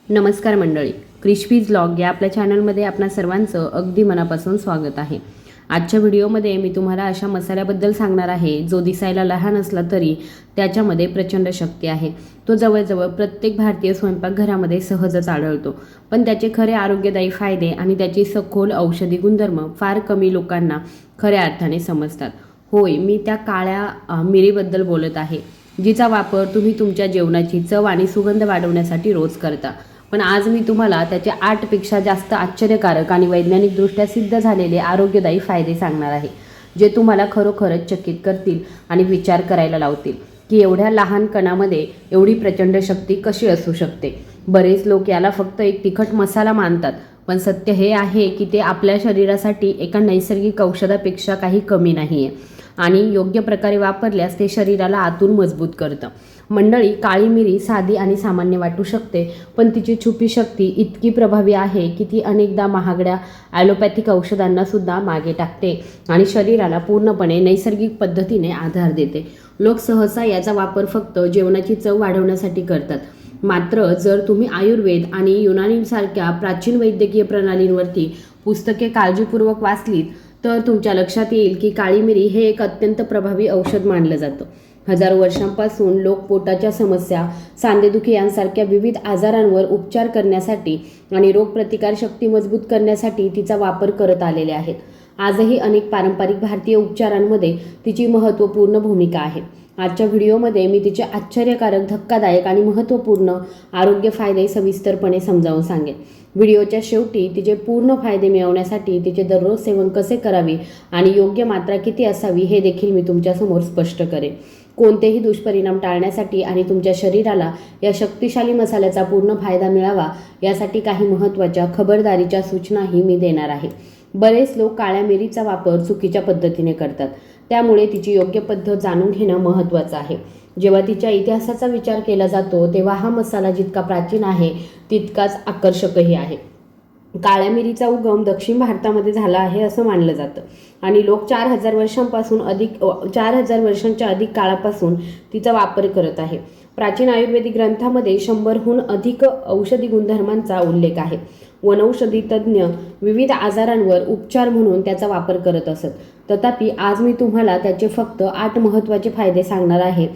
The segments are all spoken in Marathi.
नमस्कार मंडळी, क्रिस्पीज व्लॉग या आपल्या चॅनलमध्ये आपणा सर्वांचं अगदी मनापासून स्वागत आहे। आजच्या व्हिडिओमध्ये मी तुम्हाला अशा मसाल्याबद्दल सांगणार आहे जो दिसायला लहान असला तरी त्याच्यामध्ये प्रचंड शक्ती आहे। तो जवळजवळ प्रत्येक भारतीय स्वयंपाकघरामध्ये सहजच आढळतो, पण त्याचे खरे आरोग्यदायी फायदे आणि त्याची सखोल औषधी गुणधर्म फार कमी लोकांना खऱ्या अर्थाने समजतात। होय, मी त्या काळ्या मिरीबद्दल बोलत आहे, जिचा वापर तुम्ही तुमच्या जेवणाची चव आणि सुगंध वाढवण्यासाठी रोज करता। पण आज मी तुम्हाला त्याचे 8 पेक्षा जास्त आश्चर्यकारक आणि वैज्ञानिकदृष्ट्या सिद्ध झालेले आरोग्यदायी फायदे सांगणार आहे, जे तुम्हाला खरोखरच चकित करतील आणि विचार करायला लावतील की एवढ्या लहान कणामध्ये एवढी प्रचंड शक्ती कशी असू शकते। बरेच लोक याला फक्त एक तिखट मसाला मानतात, पण सत्य हे आहे की ते आपल्या शरीरासाठी एका नैसर्गिक औषधापेक्षा काही कमी नाही आहे आणि योग्य प्रकारे वापरल्यास ते शरीराला आतून मजबूत करतं। मंडळी, काळी मिरी साधी आणि सामान्य वाटू शकते, पण तिची छुपी शक्ती इतकी प्रभावी आहे की ती अनेकदा महागड्या ॲलोपॅथिक औषधांना सुद्धा मागे टाकते आणि शरीराला पूर्णपणे नैसर्गिक पद्धतीने आधार देते। लोक सहसा याचा वापर फक्त जेवणाची चव वाढवण्यासाठी करतात, मात्र जर तुम्ही आयुर्वेद आणि युनानीसारख्या प्राचीन वैद्यकीय प्रणालींवरती पुस्तके काळजीपूर्वक वाचलीत तर तुमच्या लक्षात येईल की काळी मिरी हे एक अत्यंत प्रभावी औषध मानलं जातं। हजारो वर्षांपासून लोक पोटाच्या समस्या, सांधेदुखी यांसारख्या विविध आजारांवर उपचार करण्यासाठी आणि रोगप्रतिकारशक्ती मजबूत करण्यासाठी तिचा वापर करत आलेले आहेत। आजही अनेक पारंपरिक भारतीय उपचारांमध्ये तिची महत्त्वपूर्ण भूमिका आहे। आजच्या व्हिडिओमध्ये मी तिचे आश्चर्यकारक, धक्कादायक आणि महत्त्वपूर्ण आरोग्य फायदे सविस्तरपणे समजावून सांगेन। व्हिडिओच्या शेवटी तिचे पूर्ण फायदे मिळवण्यासाठी तिचे दररोज सेवन कसे करावे आणि योग्य मात्रा किती असावी हे देखील मी तुमच्यासमोर स्पष्ट करेन। कोणतेही दुष्परिणाम टाळण्यासाठी आणि तुमच्या शरीराला या शक्तिशाली मसाल्याचा पूर्ण फायदा मिळावा यासाठी काही महत्त्वाच्या खबरदारीच्या सूचनाही मी देणार आहे। बरेच लोक काळ्या मिरीचा वापर चुकीच्या पद्धतीने करतात, त्यामुळे तिची योग्य पद्धत जाणून घेणं महत्त्वाचं आहे। जेव्हा तिच्या इतिहासाचा विचार केला जातो तेव्हा हा मसाला जितका प्राचीन आहे तितकाच आकर्षकही आहे। काळ्या मिरीचा उगम दक्षिण भारतामध्ये झाला आहे असं मानलं जातं आणि लोक 4000 वर्षांच्या अधिक काळापासून तिचा वापर करत आहे। प्राचीन आयुर्वेदिक ग्रंथामध्ये 100हून अधिक औषधी गुणधर्मांचा उल्लेख आहे। वनौषधी तज्ज्ञ विविध आजारांवर उपचार म्हणून त्याचा वापर करत असत, तथापि आज मी तुम्हाला त्याचे फक्त 8 महत्त्वाचे फायदे सांगणार आहे,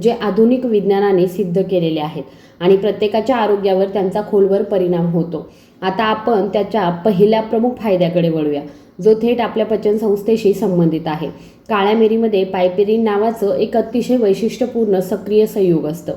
जे आधुनिक विज्ञानाने सिद्ध केलेले आहेत आणि प्रत्येकाच्या आरोग्यावर त्यांचा खोलवर परिणाम होतो। आता आपण त्याच्या पहिल्या प्रमुख फायद्याकडे वळूया, जो थेट आपल्या पचनसंस्थेशी संबंधित आहे। काळ्या मिरीमध्ये पायपेरिन नावाचं एक अतिशय वैशिष्ट्यपूर्ण सक्रिय संयुग असतं।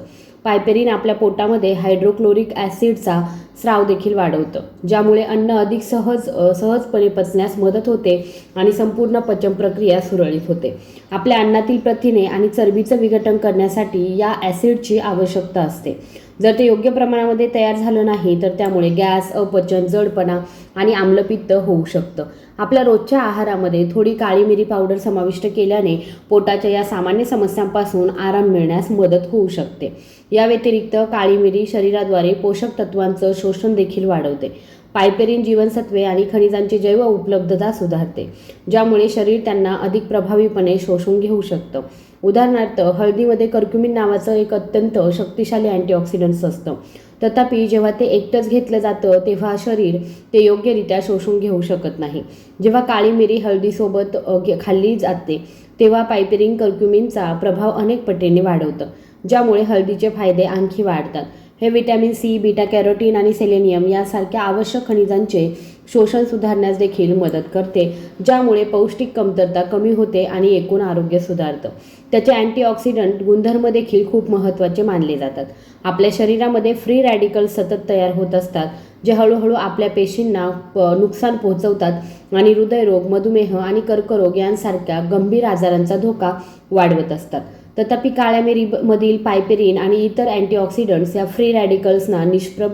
पायपेरिन आपल्या पोटामध्ये हायड्रोक्लोरिक ॲसिडचा स्राव देखील वाढवतं, ज्यामुळे अन्न अधिक सहजपणे पचण्यास मदत होते आणि संपूर्ण पचन प्रक्रिया सुरळीत होते। आपल्या अन्नातील प्रथिने आणि चरबीचं विघटन करण्यासाठी या ॲसिडची आवश्यकता असते। जर ते योग्य प्रमाणामध्ये तयार झालं नाही तर त्यामुळे गॅस, अपचन, जडपणा आणि आम्लपित्त होऊ शकतं। आपल्या रोजच्या आहारामध्ये थोडी काळी मिरी पावडर समाविष्ट केल्याने पोटाच्या या सामान्य समस्यांपासून आराम मिळण्यास मदत होऊ शकते। या व्यतिरिक्त काळी मिरी शरीराद्वारे पोषक तत्वांचं शोषण देखील वाढवते। पायपेरिन जीवनसत्वे आणि खनिजांची जैव उपलब्धता सुधारते, ज्यामुळे शरीर त्यांना अधिक प्रभावीपणे शोषून घेऊ शकतं। उदाहरणार्थ, हळदीमध्ये कर्क्युमिन नावाचं एक अत्यंत शक्तिशाली अँटीऑक्सिडंट्स असतं, तथापि जेव्हा ते एकटंच घेतलं जातं तेव्हा शरीर ते योग्यरित्या शोषून घेऊ शकत नाही। जेव्हा काळी मिरी हळदीसोबत खाल्ली जाते तेव्हा पायपेरिन कर्क्युमिनचा प्रभाव अनेक पटीने वाढवतं, ज्यामुळे हळदीचे फायदे आणखी वाढतात। हे व्हिटॅमिन सी, बीटा कॅरोटीन आणि सेलेनियम यासारख्या आवश्यक खनिजांचे शोषण सुधारण्यास देखील मदत करते, ज्यामुळे पौष्टिक कमतरता कमी होते आणि एकूण आरोग्य सुधारतं। त्याचे अँटीऑक्सिडंट गुणधर्म देखील खूप महत्त्वाचे मानले जातात। आपल्या शरीरामध्ये फ्री रॅडिकल्स सतत तयार होत असतात, जे हळूहळू आपल्या पेशींना नुकसान पोहोचवतात आणि हृदयरोग, मधुमेह आणि कर्करोग यांसारख्या गंभीर आजारांचा धोका वाढवत असतात। तथापि काळ्या मिरीमधील पायपेरिन आणि इतर अँटीऑक्सिडंट्स या फ्री रॅडिकल्सना निष्प्रभ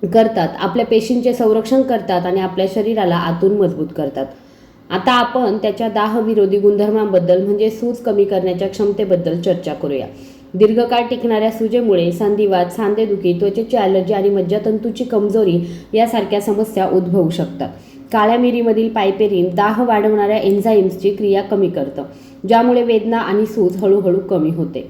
करतात, आपल्या पेशींचे संरक्षण करतात आणि आपल्या शरीराला आतून मजबूत करतात। आता आपण त्याच्या दाहविरोधी गुणधर्मांबद्दल म्हणजे सूज कमी करण्याच्या क्षमतेबद्दल चर्चा करूया। दीर्घकाळ टिकणाऱ्या सुजेमुळे संधिवात, सांधेदुखी, त्वचेची ॲलर्जी आणि मज्जातंतूची कमजोरी यासारख्या समस्या उद्भवू शकतात। काळ्या मिरीमधील पायपेरिन दाह वाढवणाऱ्या एन्झाईम्सची क्रिया कमी करतं, ज्यामुळे वेदना आणि सूज हळूहळू कमी होते।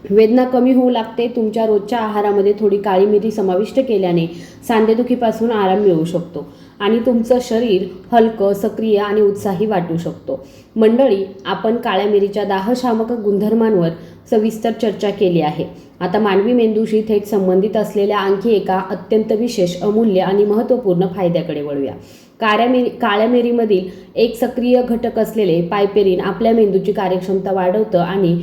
वेदना कमी होऊ लागते. तुमच्या रोजच्या आहारामध्ये थोडी काळी मिरी समाविष्ट केल्याने सांधेदुखीपासून आराम मिळू शकतो आणि तुमचं शरीर हलकं, सक्रिय आणि उत्साही वाटू शकतो. मंडळी, आपण काळ्या मिरीच्या दाहशामक गुणधर्मांवर सविस्तर चर्चा केली आहे. आता मानवी मेंदूशी थेट संबंधित असलेल्या आणखी एका अत्यंत विशेष, अमूल्य आणि महत्त्वपूर्ण फायद्याकडे वळूया. काळ्या मिरीमधील एक सक्रिय घटक असलेले पायपेरिन आपल्या मेंदूची कार्यक्षमता वाढवतं आणि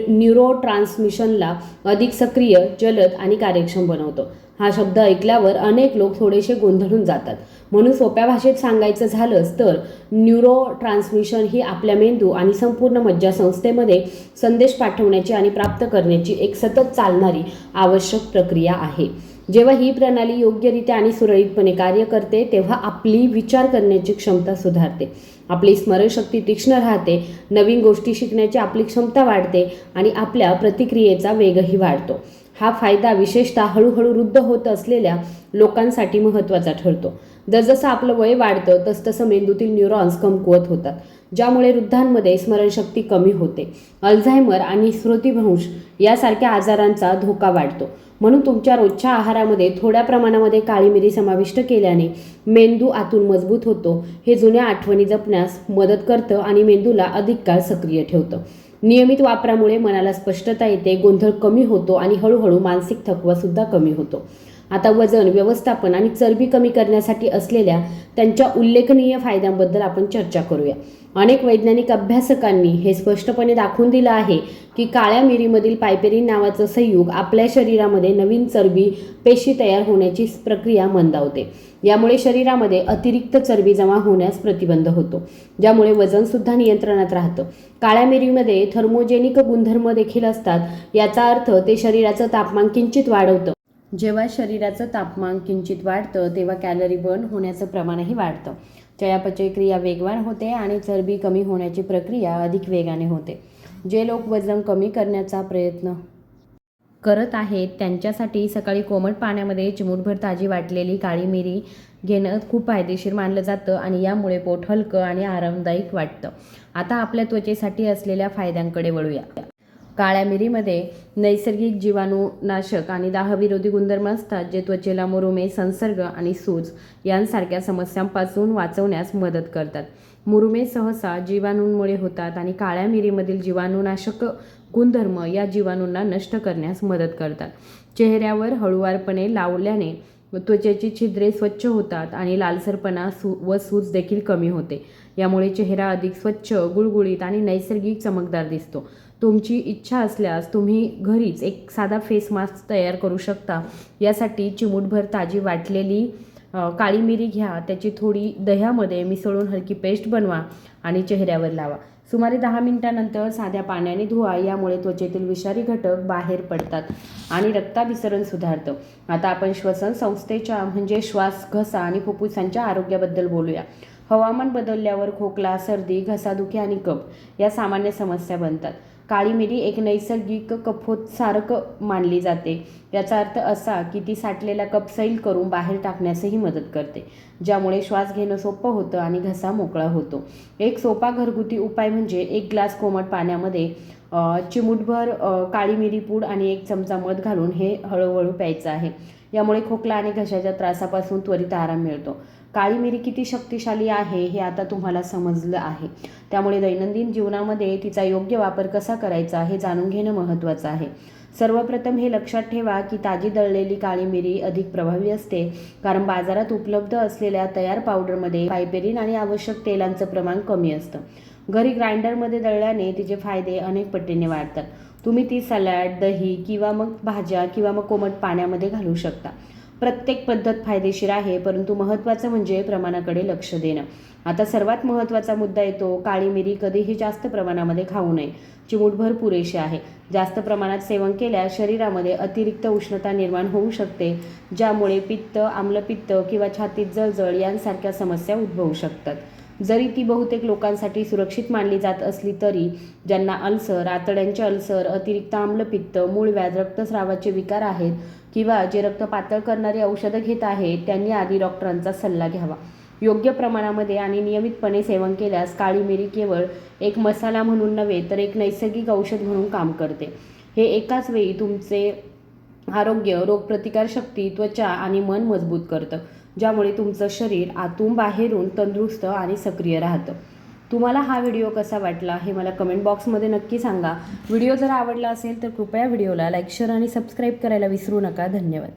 न्यूरोट्रान्समिशनला अधिक सक्रिय, जलद आणि कार्यक्षम बनवतं. हा शब्द ऐकल्यावर अनेक लोक थोडेसे गोंधळून जातात. म्हणून सोप्या भाषेत सांगायचं झालंच तर न्यूरोट्रान्समिशन ही आपल्या मेंदू आणि संपूर्ण मज्जासंस्थेमध्ये संदेश पाठवण्याची आणि प्राप्त करण्याची एक सतत चालणारी आवश्यक प्रक्रिया आहे. जेव्हा ही प्रणाली योग्यरित्या आणि सुरळीतपणे कार्य करते तेव्हा आपली विचार करण्याची क्षमता सुधारते, आपली स्मरणशक्ती तीक्ष्ण राहते, नवीन गोष्टी शिकण्याची आपली क्षमता वाढते आणि आपल्या प्रतिक्रियेचा वेगही वाढतो. हा फायदा विशेषतः हळूहळू वृद्ध होत असलेल्या लोकांसाठी महत्त्वाचा ठरतो. जसजसं आपलं वय वाढतं तसतसं मेंदूतील न्यूरॉन्स कमकुवत होतात, ज्यामुळे वृद्धांमध्ये स्मरणशक्ती कमी होते. अल्झायमर आणि स्मृतिभ्रंश यासारख्या आजारांचा धोका वाढतो. म्हणून तुमच्या रोजच्या आहारामध्ये थोड्या प्रमाणामध्ये काळी मिरी समाविष्ट केल्याने मेंदू आतून मजबूत होतो. हे जुन्या आठवणी जपण्यास मदत करतं आणि मेंदूला अधिक काळ सक्रिय ठेवतं. नियमित वापरामुळे मनाला स्पष्टता येते, गोंधळ कमी होतो आणि हळूहळू मानसिक थकवासुद्धा कमी होतो. आता वजन व्यवस्थापन आणि चरबी कमी करण्यासाठी असलेल्या त्यांच्या उल्लेखनीय फायद्यांबद्दल आपण चर्चा करूया. अनेक वैज्ञानिक अभ्यासकांनी हे स्पष्टपणे दाखवून दिलं आहे की काळ्या मिरीमधील पायपेरिन नावाचं संयुग आपल्या शरीरामध्ये नवीन चरबी पेशी तयार होण्याची प्रक्रिया मंदावते. यामुळे शरीरामध्ये अतिरिक्त चरबी जमा होण्यास प्रतिबंध होतो, ज्यामुळे वजनसुद्धा नियंत्रणात राहतं. काळ्या मिरीमध्ये थर्मोजेनिक गुणधर्म देखील असतात. याचा अर्थ ते शरीराचं तापमान किंचित वाढवतं. जेव्हा शरीराचं तापमान किंचित वाढतं तेव्हा कॅलरी बर्न होण्याचं प्रमाणही वाढतं. चयापचय क्रिया वेगवान होते आणि चरबी कमी होण्याची प्रक्रिया अधिक वेगाने होते. जे लोक वजन कमी करण्याचा प्रयत्न करत आहेत त्यांच्यासाठी सकाळी कोमट पाण्यामध्ये चिमूटभर ताजी वाटलेली काळी मिरी घेणं खूप फायदेशीर मानलं जातं आणि यामुळे पोट हलकं आणि आरामदायक वाटतं. आता आपल्या त्वचेसाठी असलेल्या फायद्यांकडे वळूया. काळ्या मिरीमध्ये नैसर्गिक जीवाणुनाशक आणि दाहविरोधी गुणधर्म असतात, जे त्वचेला मुरुमे, संसर्ग आणि सूज यांसारख्या समस्यांपासून वाचवण्यास मदत करतात. मुरुमे सहसा जीवाणूंमुळे होतात आणि काळ्या मिरीमधील जीवाणुनाशक गुणधर्म या जीवाणूंना नष्ट करण्यास मदत करतात. चेहऱ्यावर हळूवारपणे लावल्याने त्वचेची छिद्रे स्वच्छ होतात आणि लालसरपणा व सूज देखील कमी होते. यामुळे चेहरा अधिक स्वच्छ, गुळगुळीत आणि नैसर्गिक चमकदार दिसतो. तुमची इच्छा असल्यास तुम्ही घरीच एक साधा फेस मास्क तयार करू शकता. यासाठी चिमूटभर ताजी वाटलेली काळी मिरी घ्या, त्याची थोडी दह्यामध्ये मिसळून हलकी पेस्ट बनवा आणि चेहऱ्यावर लावा. सुमारे 10 मिनिटांनंतर साध्या पाण्याने धुवा. यामुळे त्वचेतील विषारी घटक बाहेर पडतात आणि रक्ताभिसरण सुधारतं. आता आपण श्वसन संस्थेच्या म्हणजे श्वास, घसा आणि फुफ्फुसांच्या आरोग्याबद्दल बोलूया. हवामान बदलल्यावर खोकला, सर्दी, घसादुखी आणि कफ या सामान्य समस्या बनतात. काळी मिरी एक नैसर्गिक कफोत्सारक मानली जाते. याचा अर्थ असा की ती साठलेला कफ सैल करून बाहेर टाकण्यासही मदत करते, ज्यामुळे श्वास घेणं सोपं होतं आणि घसा मोकळा होतो. एक सोपा घरगुती उपाय म्हणजे 1 ग्लास कोमट पाण्यामध्ये चिमूटभर काळी मिरी पूड आणि 1 चमचा मध घालून हे हळूहळू प्यायचं आहे. यामुळे खोकला आणि घशाच्या त्रासापासून त्वरित आराम मिळतो. काळी मिरी किती शक्तिशाली आहे हे आता तुम्हाला समजलं आहे. त्यामुळे दैनंदिन जीवनामध्ये तिचा योग्य वापर कसा करायचा हे जाणून घेणं महत्त्वाचं आहे. सर्वप्रथम हे लक्षात ठेवा की ताजी दळलेली काळी मिरी अधिक प्रभावी असते, कारण बाजारात उपलब्ध असलेल्या तयार पावडरमध्ये पायपेरिन आणि आवश्यक तेलांचं प्रमाण कमी असतं. घरी ग्राइंडरमध्ये दळल्याने तिचे फायदे अनेक पटीने वाढतात. तुम्ही ती सॅलड, दही किंवा मग भाज्या किंवा मग कोमट पाण्यामध्ये घालू शकता. प्रत्येक पद्धत फायदेशीर आहे, परंतु महत्त्वाचं म्हणजे प्रमाणाकडे लक्ष देणं. आता सर्वात महत्त्वाचा मुद्दा येतो, काळी मिरी कधीही जास्त प्रमाणामध्ये खाऊ नये. चिमूटभर पुरेशी आहे. जास्त प्रमाणात सेवन केल्यास शरीरामध्ये अतिरिक्त उष्णता निर्माण होऊ शकते, ज्यामुळे पित्त, आम्लपित्त किंवा छातीत जळजळ यांसारख्या समस्या उद्भवू शकतात. जरी ती बहुतेक लोकांसाठी सुरक्षित मानली जात असली तरी ज्यांना अल्सर, आतड्यांचे अल्सर, अतिरिक्त आम्लपित्त, मूळव्याध, रक्तस्रावाचे विकार आहेत किंवा जे रक्त पातळ करणारी औषधं घेत आहेत त्यांनी आधी डॉक्टरांचा सल्ला घ्यावा. योग्य प्रमाणामध्ये आणि नियमितपणे सेवन केल्यास काळी मिरी केवळ एक मसाला म्हणून नव्हे तर एक नैसर्गिक औषध म्हणून काम करते. हे एकाच वेळी तुमचे आरोग्य, रोगप्रतिकारशक्ती, त्वचा आणि मन मजबूत करतं, ज्यामुळे तुमचं शरीर आतून बाहेरून तंदुरुस्त आणि सक्रिय राहतं. तुम्हाला हा व्हिडिओ कसा वाटला हे मला कमेंट बॉक्समध्ये नक्की सांगा. व्हिडिओ जर आवडला असेल तर कृपया व्हिडिओला लाईक, शेअर आणि सबस्क्राईब करायला विसरू नका. धन्यवाद.